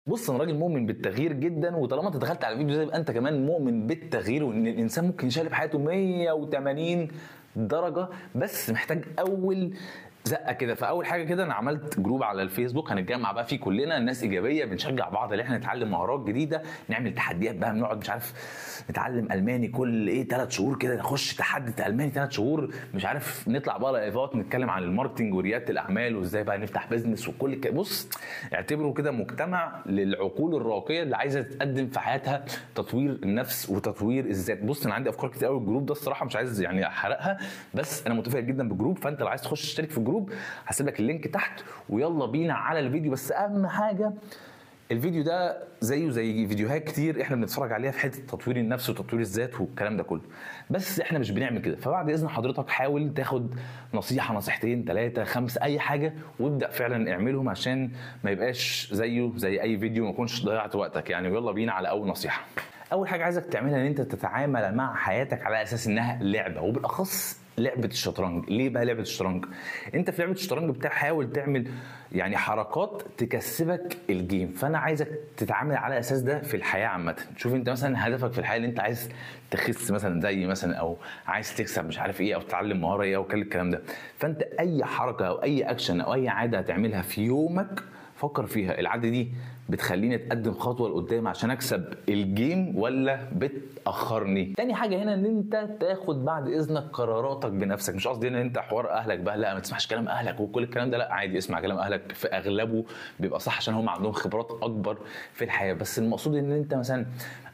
بص، انا راجل مؤمن بالتغيير جدا، وطالما انت دخلت على الفيديو ده يبقى انت كمان مؤمن بالتغيير، وان الانسان ممكن يشقلب حياته 180 درجه، بس محتاج اول زقه كده. فاول حاجه كده انا عملت جروب على الفيسبوك هنتجمع بقى فيه كلنا، الناس ايجابيه بنشجع بعض ان احنا نتعلم مهارات جديده، نعمل تحديات بقى، بنقعد مش عارف نتعلم الماني كل 3 شهور كده، نخش تحدي الماني 3 شهور، مش عارف نطلع بقى لايفات نتكلم عن الماركتنج ورياده الاعمال وازاي بقى نفتح بيزنس وكل بص، اعتبره كده مجتمع للعقول الراقيه اللي عايزه تقدم في حياتها تطوير النفس وتطوير الذات. بص انا عندي افكار كتير قوي الجروب ده الصراحه، مش عايز يعني احرقها، بس انا متفائل جدا بالجروب. فانت لو عايز تخش تشترك في الجروب هسيب لك اللينك تحت، ويلا بينا على الفيديو. بس اهم حاجه الفيديو ده زيه زي فيديوهات كتير احنا بنتفرج عليها في حته تطوير النفس وتطوير الذات والكلام ده كله، بس احنا مش بنعمل كده. فبعد اذن حضرتك حاول تاخد نصيحه، نصيحتين، 3، 5، اي حاجه، وابدا فعلا اعملهم عشان ما يبقاش زيه زي اي فيديو، ما يكونش ضيعت وقتك يعني. ويلا بينا على اول نصيحه. اول حاجه عايزك تعملها ان انت تتعامل مع حياتك على اساس انها لعبه، وبالاخص لعبه الشطرنج. ليه بقى لعبه الشطرنج؟ انت في لعبه الشطرنج بتحاول تعمل يعني حركات تكسبك الجيم، فانا عايزك تتعامل على اساس ده في الحياه عامه. شوف انت مثلا هدفك في الحياه اللي انت عايز تخس مثلا زي مثلا، او عايز تكسب مش عارف ايه، او تتعلم مهاره ايه، او كل الكلام ده. فانت اي حركه او اي اكشن او اي عاده هتعملها في يومك فكر فيها، العاده دي بتخليني اتقدم خطوه لقدام عشان اكسب الجيم ولا بتاخرني؟ تاني حاجه هنا ان انت تاخد بعد اذنك قراراتك بنفسك. مش قصدي ان انت حوار اهلك بقى، لا ما تسمعش كلام اهلك وكل الكلام ده، لا عادي اسمع كلام اهلك، في اغلبه بيبقى صح عشان هم عندهم خبرات اكبر في الحياه. بس المقصود ان انت مثلا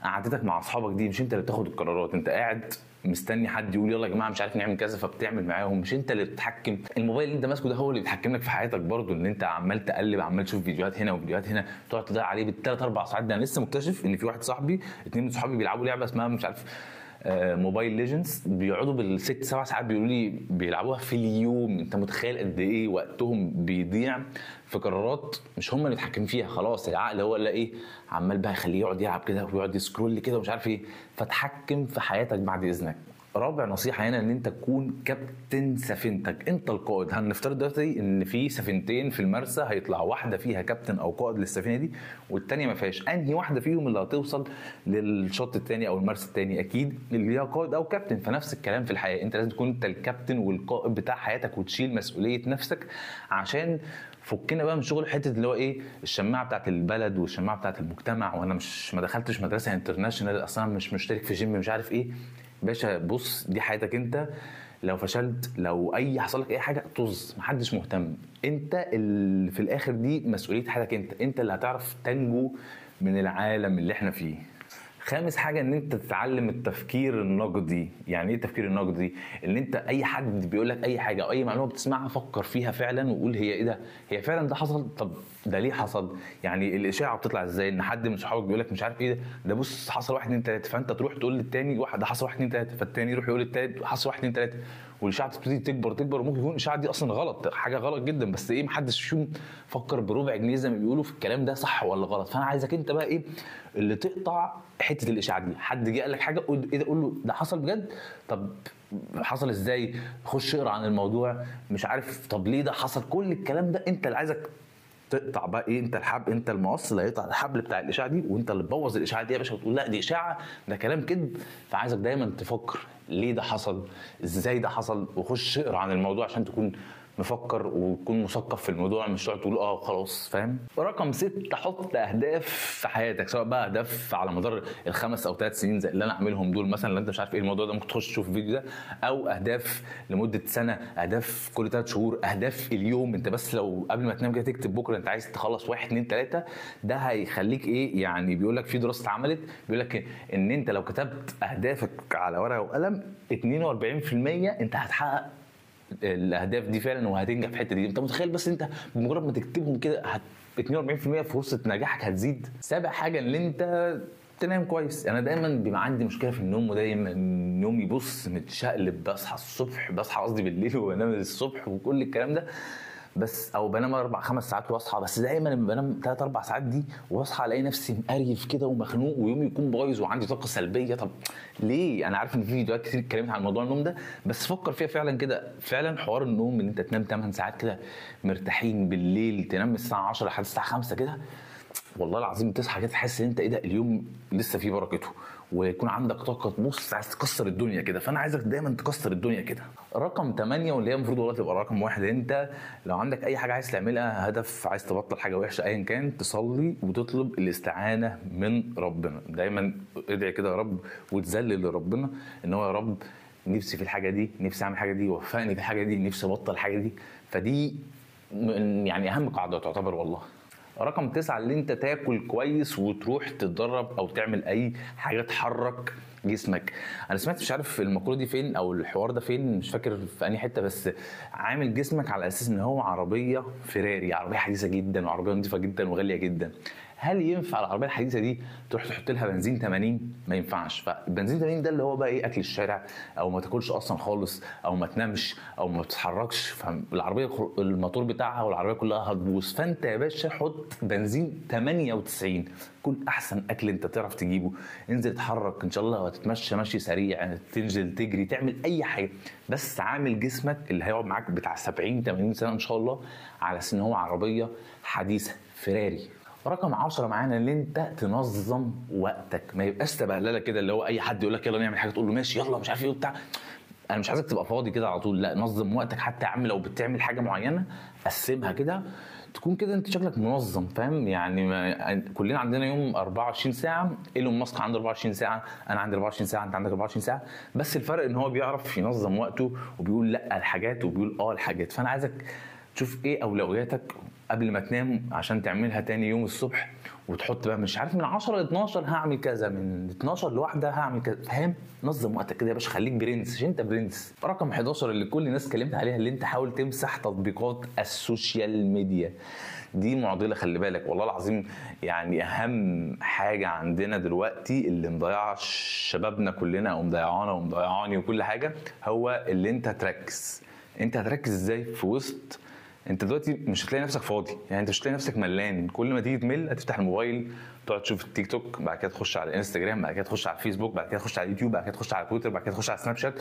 قعدتك مع اصحابك دي مش انت اللي بتاخد القرارات، انت قاعد مستني حد يقول يلا يا جماعه مش عارف نعمل كذا فبتعمل معاهم، مش انت اللي بتتحكم. الموبايل اللي انت ماسكه ده هو اللي بيتحكم لك في حياتك برضو، ان انت عمال تقلب، عمال تشوف فيديوهات هنا وفيديوهات هنا، تقعد تضيع عليه بالثلاث 4 ساعات. ده انا لسه مكتشف ان في واحد صاحبي، 2 من صحابي بيلعبوا لعبه اسمها مش عارف موبايل ليجندز، بيقعدوا بالست 7 ساعات بيقولوا لي بيلعبوها في اليوم. انت متخيل قد ايه وقتهم بيضيع في قرارات مش هم اللي متحكمين فيها؟ خلاص العقل هو اللي ايه، عمال بقى يخليه يقعد يلعب كده ويقعد يسكرول كده ومش عارف ايه. فتحكم في حياتك بعد اذنك. رابع نصيحه هنا ان انت تكون كابتن سفينتك، انت القائد. هنفترض دلوقتي ان في سفينتين في المرسى، هيطلع واحده فيها كابتن او قائد للسفينه دي والتانيه ما فيهاش، انهي واحده فيهم اللي هتوصل للشط التاني او المرسى التاني؟ اكيد اللي ليها قائد او كابتن. فنفس الكلام في الحياه، انت لازم تكون انت الكابتن والقائد بتاع حياتك وتشيل مسؤوليه نفسك. عشان فكنا بقى من شغل حته اللي هو ايه، الشماعه بتاعت البلد والشماعه بتاعت المجتمع، وانا مش ما دخلتش مدرسه انترناشونال اصلا، مش مشترك في جيم مش عارف ايه. باشا بص، دي حياتك انت، لو فشلت لو اي حصل لك اي حاجه طز، محدش مهتم. انت اللي في الاخر دي مسؤوليه حياتك انت اللي هتعرف تنجو من العالم اللي احنا فيه. خامس حاجه ان انت تتعلم التفكير النقدي. يعني ايه التفكير النقدي؟ ان انت اي حد بيقول لك اي حاجه او اي معلومه بتسمعها فكر فيها فعلا وقول هي ايه ده، هي فعلا ده حصل؟ طب ده ليه حصل؟ يعني الاشاعه بتطلع ازاي ان حد من صحابك بيقول لك مش عارف ايه ده بص حصل 1 2 3، فانت تروح تقول للتاني واحد ده حصل 1 2 3، فالتاني يروح يقول للتالت حصل 1 2 3، والاشاعه تبتدي تكبر تكبر، وممكن يكون الاشاعه دي اصلا غلط، حاجه غلط جدا، بس ايه محدش فيهم فكر بربع جنيه زي ما بيقولوا في الكلام ده صح ولا غلط. فانا عايزك انت بقى ايه اللي تقطع حته الاشاعه دي. حد جه قال لك حاجه قول ايه ده، قول له ده حصل بجد، طب حصل ازاي، خش اقرا عن الموضوع مش عارف، طب ليه ده حصل، كل الكلام ده انت اللي عايزك تقطع بقى ايه، انت الحبل، انت المقص اللي هيقطع الحبل بتاع الاشاعه دي، وانت اللي تبوظ الاشاعه دي يا باشا وتقول لا دي اشاعه ده كلام كذب. فعايزك دايما تفكر ليه ده حصل، ازاي ده حصل، وخش اقرا عن الموضوع عشان تكون مفكر وتكون مثقف في الموضوع، مش تقعد تقول اه خلاص فاهم. رقم 6، حط اهداف في حياتك، سواء بقى اهداف على مدار ال5 أو 3 سنين زي اللي انا اعملهم دول مثلا. لو انت مش عارف ايه الموضوع ده ممكن تخش تشوف الفيديو ده، او اهداف لمده سنه، اهداف كل 3 شهور، اهداف اليوم. انت بس لو قبل ما تنام كده تكتب بكره انت عايز تخلص 1 2 3، ده هيخليك ايه يعني. بيقول لك في دراسه اتعملت بيقول لك ان انت لو كتبت اهدافك على ورقه وقلم 42% انت هتحقق الاهداف دي فعلا وهتنجح في الحته دي. انت متخيل بس انت بمجرد ما تكتبهم كده 42% فرصه نجاحك هتزيد. سابع حاجه ان انت تنام كويس. انا دايما بيبقى عندي مشكله في النوم، ودايما نومي بص متشقلب، بصحى الصبح، بصحى قصدي بالليل وبنام الصبح وكل الكلام ده، بس او بنام 4 5 ساعات واصحى. بس دايما لما بنام 3 4 ساعات دي واصحى الاقي نفسي مقريف كده ومخنوق ويومي يكون بايظ وعندي طاقه سلبيه. طب ليه؟ انا عارف ان في فيديوهات كتير اتكلمت عن موضوع النوم ده، بس فكر فيها فعلا كده. فعلا حوار النوم ان انت تنام 8 ساعات كده مرتاحين بالليل، تنام الساعه 10 لحد الساعه 5 كده، والله العظيم تصحى كده تحس ان انت ايه ده، اليوم لسه فيه بركته، ويكون عندك طاقه تبص عايز تكسر الدنيا كده. فانا عايزك دايما تكسر الدنيا كده. رقم 8 واللي هي المفروض والله تبقى رقم 1، انت لو عندك اي حاجه عايز تعملها، هدف عايز تبطل حاجه وحشه ايا كان، تصلي وتطلب الاستعانه من ربنا. دايما ادعي كده يا رب وتذلل لربنا ان هو يا رب نفسي في الحاجه دي، نفسي اعمل حاجه دي، وفقني في الحاجه دي، نفسي ابطل الحاجه دي. فدي يعني اهم قاعده تعتبر والله. رقم 9 اللي انت تاكل كويس وتروح تتدرب او تعمل اي حاجه تحرك جسمك. انا سمعت مش عارف المقوله دي فين او الحوار ده فين، مش فاكر في انهي حته، بس عامل جسمك على اساس ان هو عربيه فيراري، عربيه حديثه جدا وعربيه نظيفه جدا وغاليه جدا. هل ينفع العربيه الحديثه دي تروح تحط لها بنزين 80؟ ما ينفعش. فالبنزين 80 ده اللي هو بقى ايه، اكل الشارع، او ما تاكلش اصلا خالص، او ما تنامش، او ما تتحركش، فالعربيه الموتور بتاعها والعربيه كلها هتبوظ. فانت يا باشا حط بنزين 98، كل احسن اكل انت تعرف تجيبه، انزل اتحرك ان شاء الله، هتتمشى مشي سريع، تنزل تجري، تعمل اي حاجه، بس عامل جسمك اللي هيقعد معاك بتاع 70 80 سنه ان شاء الله على ان هو عربيه حديثه فيراري. رقم 10 معانا اللي انت تنظم وقتك، ما يبقاش سبهلله كده اللي هو اي حد يقول لك يلا نعمل حاجه تقول له ماشي يلا مش عارف ايه وبتاع. انا مش عايزك تبقى فاضي كده على طول، لا نظم وقتك. حتى يا عم لو بتعمل حاجه معينه قسمها كده، تكون كده انت شكلك منظم، فاهم يعني؟ كلنا عندنا يوم 24 ساعه، ايلون ماسك عنده 24 ساعه، انا عندي 24 ساعه، انت عندك 24 ساعه، بس الفرق ان هو بيعرف ينظم وقته وبيقول لا الحاجات وبيقول الحاجات. فانا عايزك تشوف ايه اولوياتك قبل ما تنام عشان تعملها تاني يوم الصبح، وتحط بقى مش عارف من 10 ل 12 هعمل كذا، من 12 لواحدة هعمل كذا، فاهم؟ نظم وقتك كده يا باشا، خليك برنس عشان انت برنس. رقم 11 اللي كل الناس اتكلمت عليها، اللي انت حاول تمسح تطبيقات السوشيال ميديا. دي معضله خلي بالك والله العظيم، يعني اهم حاجه عندنا دلوقتي اللي مضيعه شبابنا كلنا او مضيعانا ومضيعاني وكل حاجه، هو اللي انت تركز. انت هتركز ازاي في وسط انت دلوقتي مش هتلاقي نفسك فاضي؟ يعني انت مش هتلاقي نفسك ملان، كل ما تيجي تمل هتفتح الموبايل تقعد تشوف التيك توك، بعد كده تخش على الانستجرام، بعد كده تخش على الفيسبوك، بعد كده تخش على اليوتيوب، بعد كده تخش على تويتر، بعد كده تخش على سناب شات.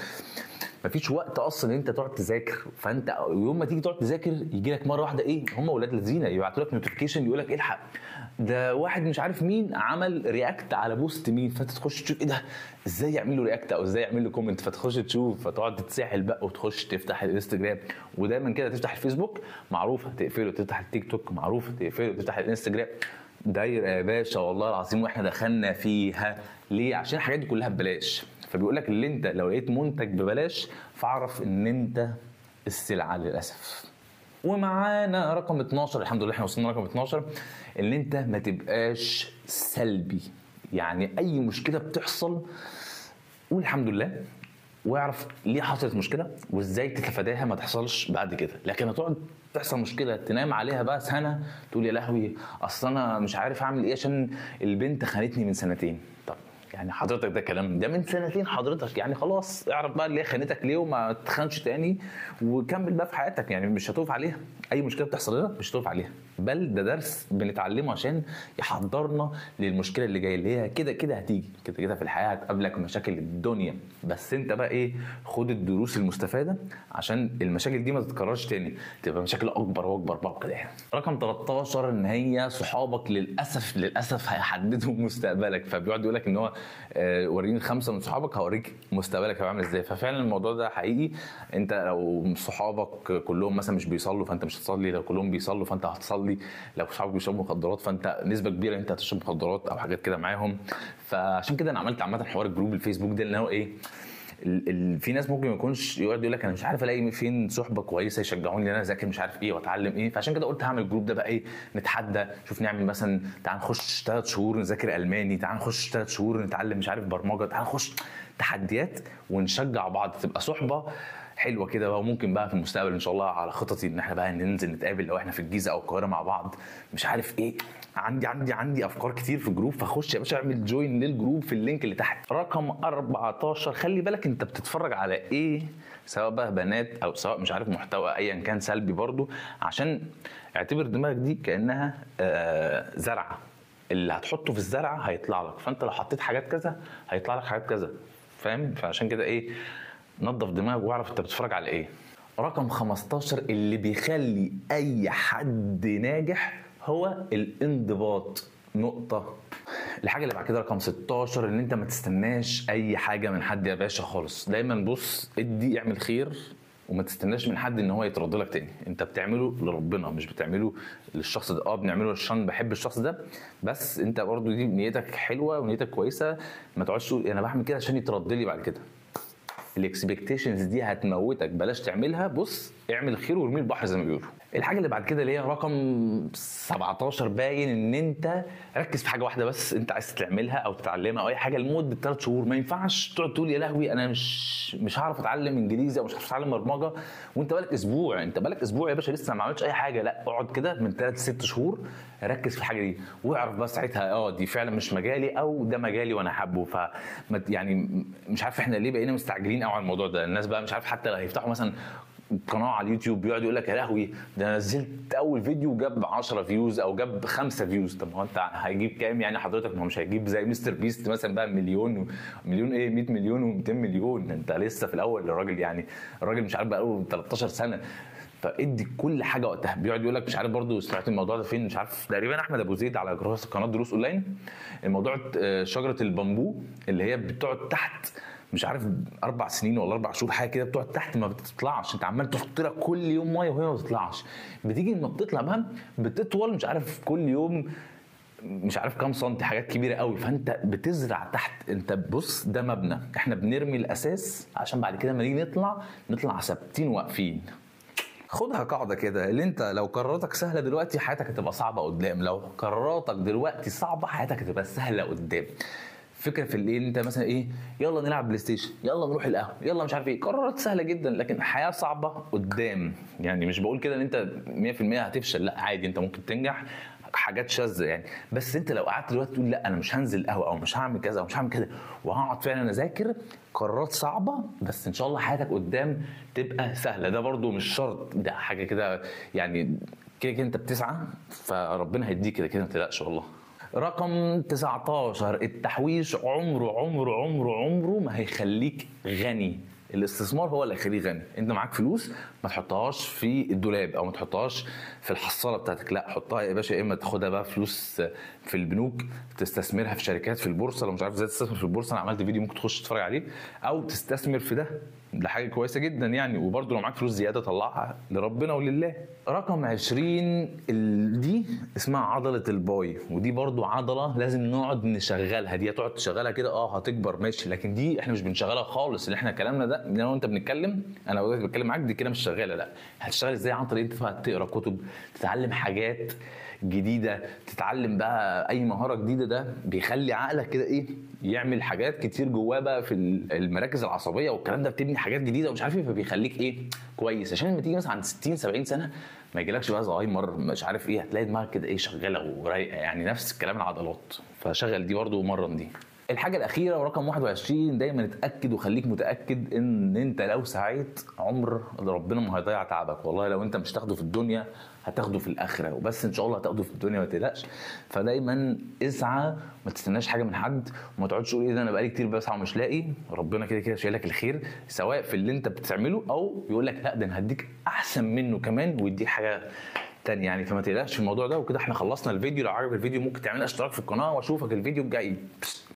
مفيش وقت اصلا ان انت تقعد تذاكر. فانت يوم ما تيجي تقعد تذاكر يجي لك مره واحده ايه، هم اولاد الذين يبعتوا لك نوتيفيكيشن يقول لك الحق ده واحد مش عارف مين عمل رياكت على بوست مين، فتخش تشوف ايه ده، ازاي يعمل له رياكت او ازاي يعمل له كومنت، فتخش تشوف، فتقعد تتسحل بقى وتخش تفتح الانستجرام، ودايما كده تفتح الفيسبوك معروفه تقفله، تفتح التيك توك معروفه تقفله، تفتح الانستجرام، دايره يا باشا والله العظيم. واحنا دخلنا فيها ليه؟ عشان الحاجات دي كلها ببلاش. فبيقول لك اللي انت لو لقيت منتج ببلاش فاعرف ان انت السلعه للاسف. ومعانا رقم 12، الحمد لله احنا وصلنا رقم 12، اللي انت ما تبقاش سلبي. يعني اي مشكله بتحصل قول الحمد لله، واعرف ليه حصلت مشكله وازاي تتفاداها ما تحصلش بعد كده. لكن هتقعد تحصل مشكله تنام عليها بقى سنه تقول يا لهوي اصل انا مش عارف اعمل ايه عشان البنت خانتني من سنتين. طب يعني حضرتك ده كلام ده من سنتين حضرتك، يعني خلاص اعرف بقى اللي هي خانتك ليه وما تخانش تاني وكمل بقى في حياتك. يعني مش هتقف عليها، اي مشكله بتحصل لنا مش هتقف عليها، بل ده درس بنتعلمه عشان يحضرنا للمشكله اللي جايه، اللي هي كده كده هتيجي، كده كده في الحياه هتقابلك مشاكل الدنيا، بس انت بقى ايه، خد الدروس المستفاده عشان المشاكل دي ما تتكررش تاني، تبقى مشاكل اكبر واكبر بقى كده. رقم 13 ان هي صحابك للاسف هيحددوا مستقبلك. فبيقعد يقول لك ان هو وريني 5 من صحابك هوريك مستقبلك هيبقى عامل ازاي. ففعلا الموضوع ده حقيقي. انت لو صحابك كلهم مثلا مش بيصلوا فانت مش هتصلي، لو كلهم بيصلوا فانت هتصلي، لو صحابك بيشربوا مخدرات فانت نسبه كبيره انت هتشرب مخدرات او حاجات كده معاهم. فعشان كده انا عملت عامه حوار الجروب الفيسبوك ده، اللي هو ايه، في ناس ممكن ما يكونش يقعد يقول لك انا مش عارف الاقي فين صحبه كويسه يشجعوني ان انا اذاكر مش عارف ايه واتعلم ايه. فعشان كده قلت هعمل الجروب ده بقى ايه، نتحدى، شوف نعمل مثلا تعال نخش 3 شهور نذاكر الماني، تعال نخش 3 شهور نتعلم مش عارف برمجه، تعال نخش تحديات ونشجع بعض، تبقى صحبه حلوه كده بقى. وممكن بقى في المستقبل ان شاء الله على خططي ان احنا بقى ننزل نتقابل لو احنا في الجيزه او القاهره مع بعض مش عارف ايه. عندي افكار كتير في الجروب، فخش يا باشا اعمل جوين للجروب في اللينك اللي تحت. رقم 14 خلي بالك انت بتتفرج على ايه، سواء بقى بنات او سواء مش عارف محتوى ايا كان سلبي برضو، عشان اعتبر دماغك دي كانها زرعه، اللي هتحطه في الزرعه هيطلع لك، فانت لو حطيت حاجات كذا هيطلع لك حاجات كذا، فاهم؟ فعشان كده ايه، نظف دماغك واعرف انت بتتفرج على ايه. رقم 15 اللي بيخلي اي حد ناجح هو الانضباط. نقطة. الحاجة اللي بعد كده رقم 16، ان انت ما تستناش اي حاجة من حد يا باشا خالص. دايما بص ادي، اعمل خير، وما تستناش من حد ان هو يترد لك تاني. انت بتعمله لربنا، مش بتعمله للشخص ده. بنعمله عشان بحب الشخص ده، بس انت برضو دي نيتك حلوة ونيتك كويسة. ما تقعدش تقول انا بعمل كده عشان يترد لي بعد كده. الاكسبكتيشنز دي هتموتك، بلاش تعملها. بص اعمل الخير وارمي البحر زي ما بيقولوا. الحاجه اللي بعد كده اللي هي رقم 17، باين ان انت ركز في حاجه واحده بس انت عايز تعملها او تتعلمها او اي حاجه لمده 3 شهور. ما ينفعش تقعد تقول يا لهوي انا مش هعرف اتعلم انجليزي او مش هعرف اتعلم برمجه وانت بالك اسبوع. انت بالك اسبوع يا باشا لسه ما عملتش اي حاجه. لا، اقعد كده من 3 ل 6 شهور، ركز في الحاجه دي واعرف بس ساعتها دي فعلا مش مجالي او ده مجالي وانا حابه. يعني مش عارف احنا ليه بقينا مستعجلين قوي على الموضوع ده. الناس بقى مش عارف حتى لو هيفتحوا مثلا قناه على اليوتيوب بيقعد يقول لك يا لهوي ده نزلت اول فيديو جاب 10 فيوز او جاب 5 فيوز. طب هو انت هيجيب كام يعني حضرتك؟ ما هو مش هيجيب زي مستر بيست مثلا بقى مليون ايه 100 مليون و200 مليون. انت لسه في الاول. الراجل يعني الراجل مش عارف بقى له 13 سنه. فادي كل حاجه وقتها. بيقعد يقول لك مش عارف برضو سمعت الموضوع ده فين، مش عارف، تقريبا احمد ابو زيد على قناه دروس اونلاين. الموضوع شجره البامبو اللي هي بتقعد تحت مش عارف 4 سنين ولا 4 شهور حاجه كده، بتقعد تحت ما بتطلعش. انت عمال تحط لها كل يوم ميه وهي ما بتطلعش. بتيجي لما بتطلع بقى بتطول مش عارف كل يوم مش عارف كام سنتي، حاجات كبيره قوي. فانت بتزرع تحت. انت بص ده مبنى، احنا بنرمي الاساس عشان بعد كده لما نيجي نطلع ثابتين واقفين. خدها قاعدة كده، اللي انت لو قراراتك سهلة دلوقتي حياتك هتبقى صعبة قدام. لو قراراتك دلوقتي صعبة حياتك هتبقى سهلة قدام. فكرة في اللي انت مثلا ايه، يلا نلعب بلاي ستيشن، يلا نروح القهوة، يلا مش عارف ايه. قرارات سهلة جدا لكن حياة صعبة قدام. يعني مش بقول كده ان انت 100% هتفشل، لا عادي انت ممكن تنجح، حاجات شاذة يعني. بس انت لو قعدت دلوقتي تقول لا انا مش هنزل قهوة او مش هعمل كذا او مش هعمل كده وهقعد فعلا اذاكر، قرارات صعبة بس ان شاء الله حياتك قدام تبقى سهلة. ده برضو مش شرط، ده حاجة كده يعني كده انت بتسعى فربنا هيديك كده ما تقلقش والله. رقم 19، التحويش عمره ما هيخليك غني. الاستثمار هو اللي هيخليك غني. انت معاك فلوس ما تحطهاش في الدولاب او ما تحطهاش في الحصاله بتاعتك، لا حطها يا باشا. اما تاخدها بقى فلوس في البنوك، تستثمرها في شركات في البورصه. لو مش عارف ازاي تستثمر في البورصه انا عملت فيديو ممكن تخش تتفرج عليه، او تستثمر في ده حاجه كويسه جدا يعني. وبرده لو معاك فلوس زياده طلعها لربنا ولله. رقم 20 دي اسمها عضله الباي، ودي برضو عضله لازم نقعد نشغلها. دي هتقعد تشغلها كده هتكبر ماشي، لكن دي احنا مش بنشغلها خالص. اللي احنا كلامنا ده انا وانت بنتكلم، انا بتكلم معاك، دي كده مش شغاله. لا، هتشتغل ازاي؟ عن طريق انت تقرا كتب، تتعلم حاجات جديده، تتعلم بقى اي مهاره جديده. ده بيخلي عقلك كده ايه، يعمل حاجات كتير جواه بقى في المراكز العصبيه والكلام ده، بتبني حاجات جديده ومش عارف ايه. فبيخليك ايه كويس، عشان لما تيجي مثلا عند 60 70 سنه ما يجيلكش بقى زهايمر مش عارف ايه، هتلاقي دماغك كده ايه شغاله ورايقه يعني. نفس الكلام العضلات، فشغل دي برده ومرن دي. الحاجه الاخيره ورقم 21، دايما اتاكد وخليك متاكد ان انت لو سعيت عمر ربنا ما هيضيع تعبك. والله لو انت مش تاخده في الدنيا هتاخده في الاخره، وبس ان شاء الله هتاخده في الدنيا ما تقلقش. فدايما اسعى، ما تستناش حاجه من حد، وما تقعدش تقول ايه ده انا بقالي كتير بسعى ومش لاقي. ربنا كده كده شايلك الخير، سواء في اللي انت بتعمله او يقول لك لا ده انا هديك احسن منه كمان ويديك حاجه تاني يعني. فما تقلقش في الموضوع ده. وكده احنا خلصنا الفيديو. لو عجبك الفيديو ممكن تعمل اشتراك في القناه، واشوفك الفيديو الجاي.